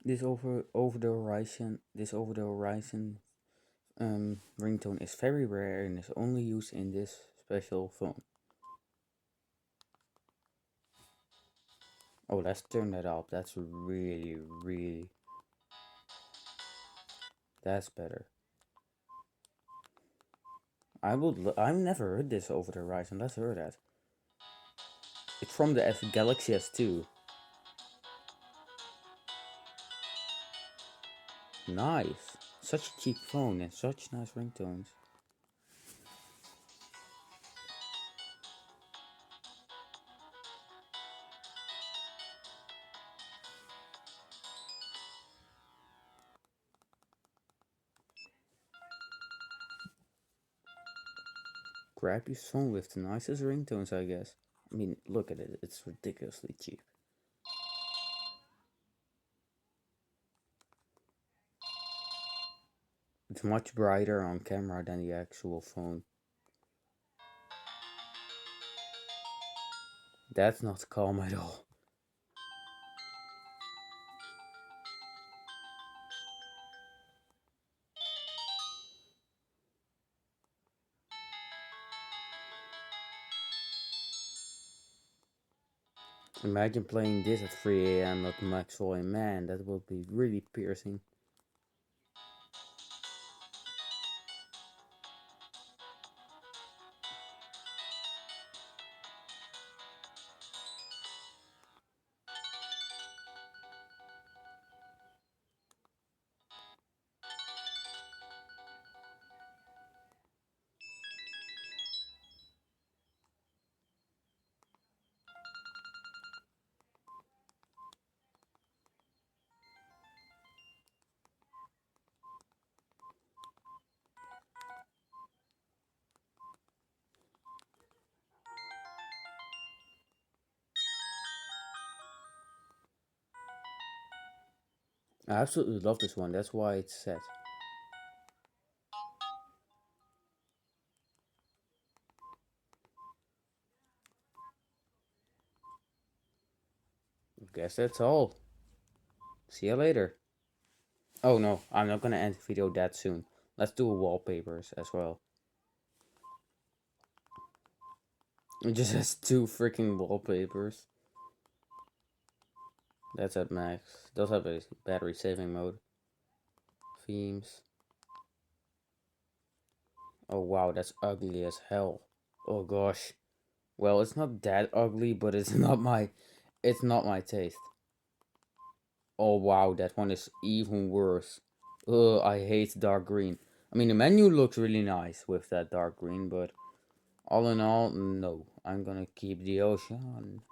This over the horizon ringtone is very rare and is only used in this special phone. Oh, let's turn that up. That's really, that's better. I've never heard this over the horizon. Let's hear that. It's from the Galaxy S2. Nice. Such a cheap phone and such nice ringtones. Crappy phone with the nicest ringtones, I guess. I mean, look at it. It's ridiculously cheap. It's much brighter on camera than the actual phone. That's not calm at all. Imagine playing this at 3 a.m. at Maxwell, and man, that would be really piercing. I absolutely love this one, that's why it's set. Guess that's all. See you later. Oh no, I'm not gonna end the video that soon. Let's do wallpapers as well. It just has two freaking wallpapers. That's at max. Does have a battery saving mode. Themes. Oh wow, that's ugly as hell. Oh gosh. Well, it's not that ugly, but it's not my taste. Oh wow, that one is even worse. Ugh, I hate dark green. I mean, the menu looks really nice with that dark green, but all in all, no. I'm gonna keep the ocean.